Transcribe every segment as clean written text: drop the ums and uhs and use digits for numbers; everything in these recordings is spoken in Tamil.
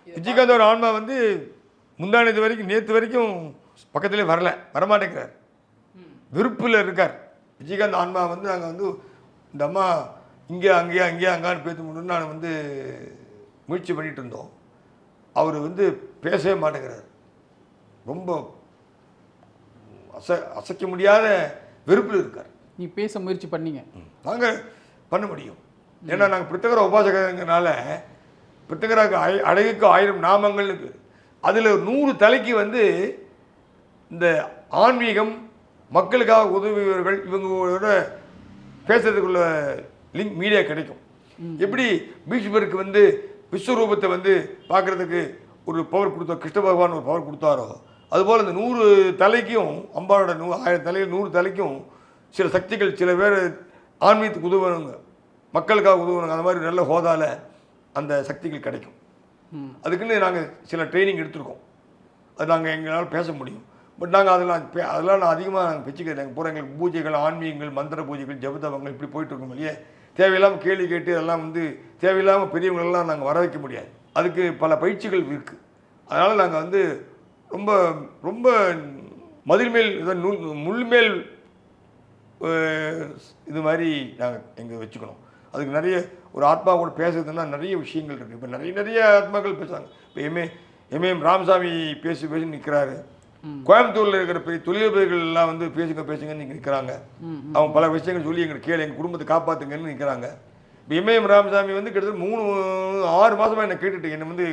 விஜயகாந்தோட ஆன்மா வந்து முந்தானது வரைக்கும் நேற்று வரைக்கும் பக்கத்துலேயே வரமாட்டேங்கிறார். வெறுப்பில் இருக்கார். விஜயகாந்த் ஆன்மா வந்து நாங்கள் வந்து இந்த அம்மா இங்கே அங்கேயான்னு பேச முடியும்னு நான் வந்து முயற்சி பண்ணிகிட்டு இருந்தோம். அவர் வந்து பேசவே மாட்டேங்கிறார். ரொம்ப அசைக்க முடியாத வெறுப்பில் இருக்கார். நீ பேச முயற்சி பண்ணீங்க? நாங்கள் பண்ண முடியும். ஏன்னா நாங்கள் பிரித்தகர உபாசகங்கிறனால பிரித்தகராக அழகுக்கு 1000 நாமங்கள்னு பேர். அதில் 100 தலைக்கு வந்து இந்த ஆன்மீகம் மக்களுக்காக உதவியவர்கள் இவங்களோட பேசுறதுக்குள்ள லிங்க் மீடியா கிடைக்கும். எப்படி பீஷ்மருக்கு வந்து விஸ்வரூபத்தை வந்து பார்க்குறதுக்கு ஒரு பவர் கொடுத்தா, கிருஷ்ண பகவான் ஒரு பவர் கொடுத்தாரோ, அதுபோல் இந்த 100 தலைக்கும் அம்பாவோட 1000 தலையில் 100 தலைக்கும் சில சக்திகள், சில பேர் ஆன்மீகத்துக்கு உதவுவாங்க, மக்களுக்காக உதவுவாங்க. அந்த மாதிரி நல்ல ஹோதால அந்த சக்திகள் கிடைக்கும். அதுக்குன்னு நாங்கள் சில ட்ரைனிங் எடுத்திருக்கோம். அது நாங்கள் எங்களால் பேச முடியும். பட் நாங்கள் அதெல்லாம் நான் அதிகமாக நாங்கள் வச்சுக்கிறேன். நாங்கள் பூரா எங்களுக்கு பூஜைகள், ஆன்மீகங்கள், மந்திர பூஜைகள், ஜபதவங்கள் இப்படி போயிட்டுருக்கோம் இல்லையே. தேவையில்லாமல் கேள்வி கேட்டு அதெல்லாம் வந்து தேவையில்லாமல் பெரியவங்களெல்லாம் நாங்கள் வர வைக்க முடியாது. அதுக்கு பல பயிற்சிகள் இருக்குது. அதனால் நாங்கள் வந்து ரொம்ப ரொம்ப மதில்மேல் முள்மேல் இது மாதிரி நாங்கள் எங்கே வச்சுக்கணும். அதுக்கு நிறைய ஒரு ஆத்மா கூட பேசுறதுன்னா நிறைய விஷயங்கள் இருக்குது. இப்போ நிறைய ஆத்மாக்கள் பேசுகிறாங்க. இப்போ எம்ஏஎம் ராமசாமி பேசி நிற்கிறாரு. கோயம்புத்தூரில் இருக்கிற பெரிய தொழிலதிபர்கள் எல்லாம் வந்து பேசுங்கன்னு நீங்கள் நிற்கிறாங்க. அவங்க பல விஷயங்கள் சொல்லி எங்களுக்கு கேளு, எங்கள் குடும்பத்தை காப்பாற்றுங்கன்னு நிற்கிறாங்க. இப்போ எம்ஏஎம் ராமசாமி வந்து கிட்டத்தட்ட 6 மாதமாக என்னை கேட்டுட்டு என்னை வந்து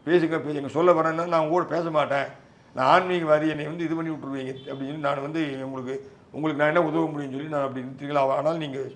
பேசுங்க சொல்ல வரேன்னா நான் கூட பேச மாட்டேன், நான் ஆன்மீகவாதி, என்னை வந்து இது பண்ணி விட்டுருவீங்க அப்படின்னு சொல்லி நான் வந்து உங்களுக்கு நான் என்ன உதவ முடியும்னு சொல்லி நான் அப்படி நிறுத்திக்கலாம். ஆனால் நீங்கள்